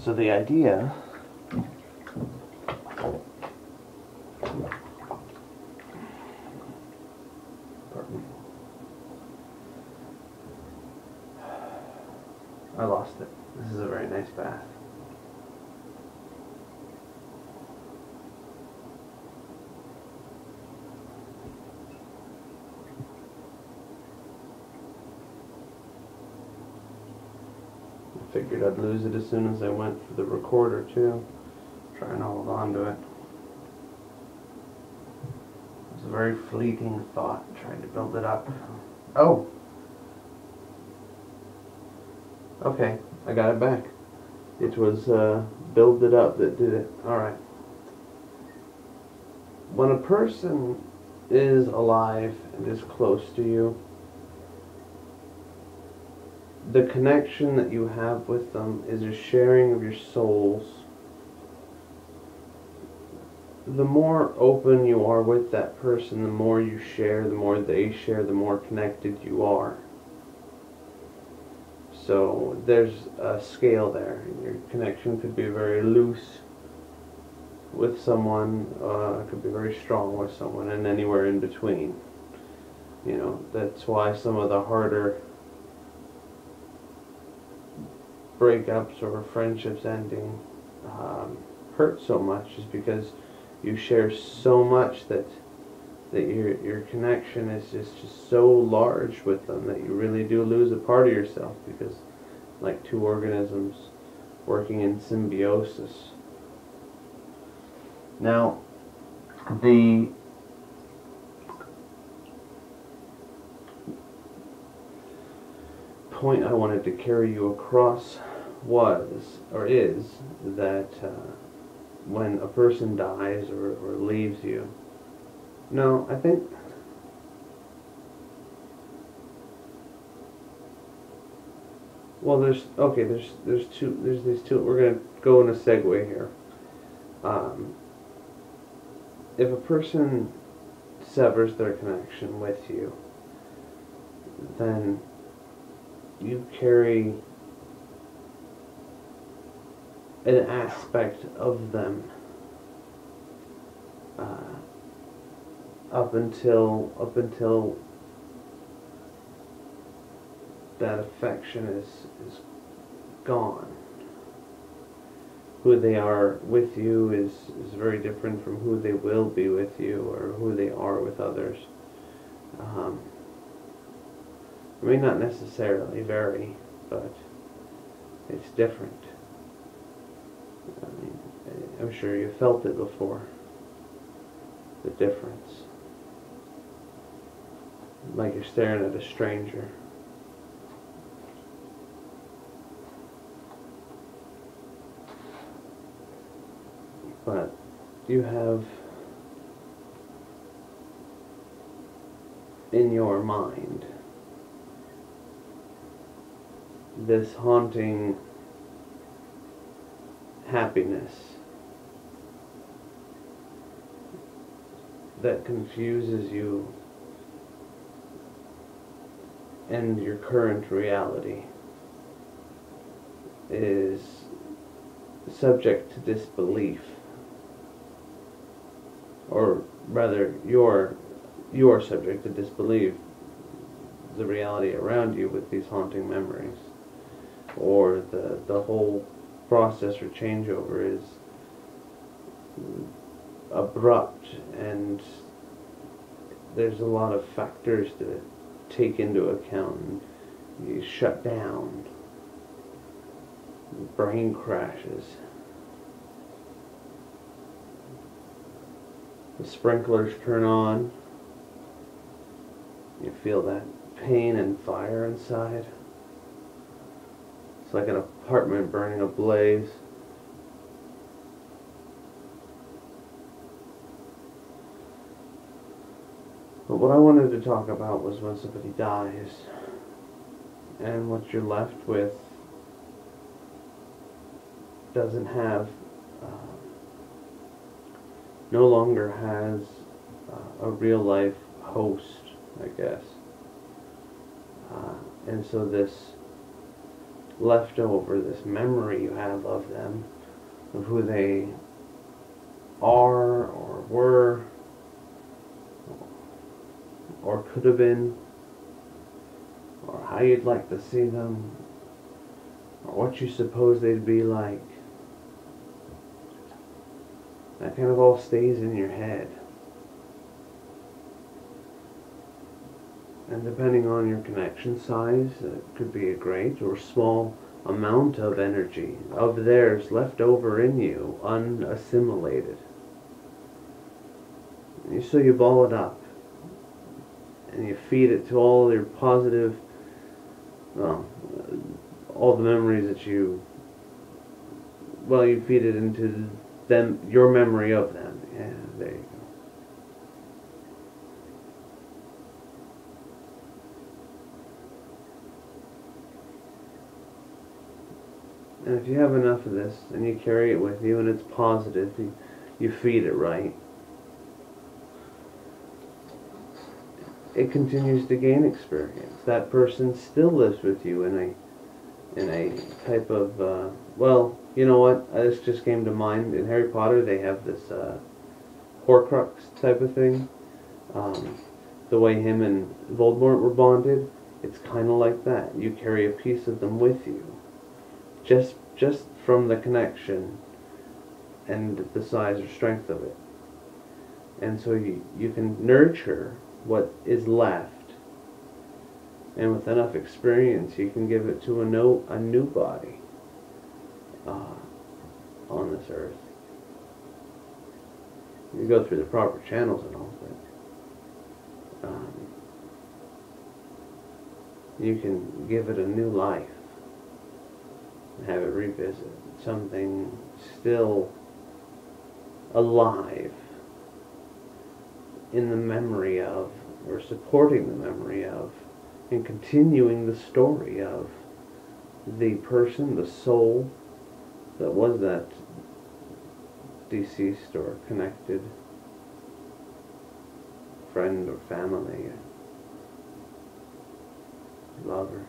So the idea I lost it. This is a very nice bath. I figured I'd lose it as soon as I went for the recorder too. Trying to hold on to it. It was a very fleeting thought, trying to build it up. Oh! Okay, I got it back. It was build it up that did it. Alright. When a person is alive and is close to you, the connection that you have with them is a sharing of your souls. The more open you are with that person, the more you share, the more they share, the more connected you are. So there's a scale there. Your connection could be very loose with someone, it could be very strong with someone, and anywhere in between. You know, that's why some of the harder breakups or friendships ending hurt so much, is because you share so much that your connection is just so large with them that you really do lose a part of yourself, because like two organisms working in symbiosis. Now, the point I wanted to carry you across was, or is, that when a person dies or leaves you, no, I think well, there's these two. We're gonna go in a segue here. If a person severs their connection with you, then you carry an aspect of them up until that affection is gone. Who they are with you is very different from who they will be with you, or who they are with others. I mean, not necessarily vary, but it's different. I mean, I'm sure you felt it before, the difference. Like you're staring at a stranger. But you have in your mind this haunting happiness that confuses you and your current reality, is subject to disbelief. Or rather, you're subject to disbelief the reality around you with these haunting memories. Or the whole process or changeover is abrupt, and there's a lot of factors to take into account. You shut down, brain crashes, the sprinklers turn on, you feel that pain and fire inside. It's like an apartment burning ablaze. But what I wanted to talk about was when somebody dies, and what you're left with doesn't have, no longer has a real life host, I guess. And so this left over, this memory you have of them, of who they are or were or could have been, or how you'd like to see them, or what you suppose they'd be like. That kind of all stays in your head. And depending on your connection size, it could be a great or small amount of energy of theirs left over in you, unassimilated. So you ball it up and you feed it to all your positive, well, all the memories that you feed it into them, your memory of them. Yeah, there you go. And if you have enough of this and you carry it with you and it's positive, you feed it right, it continues to gain experience. That person still lives with you in a type of, well, you know what, this just came to mind. In Harry Potter they have this Horcrux type of thing. The way him and Voldemort were bonded, it's kind of like that. You carry a piece of them with you, just from the connection and the size or strength of it. And so you can nurture what is left, and with enough experience you can give it to a new body on this earth. You go through the proper channels and all, but you can give it a new life and have it revisit something still alive in the memory of, or supporting the memory of, and continuing the story of the person, the soul that was that deceased or connected friend or family or lover.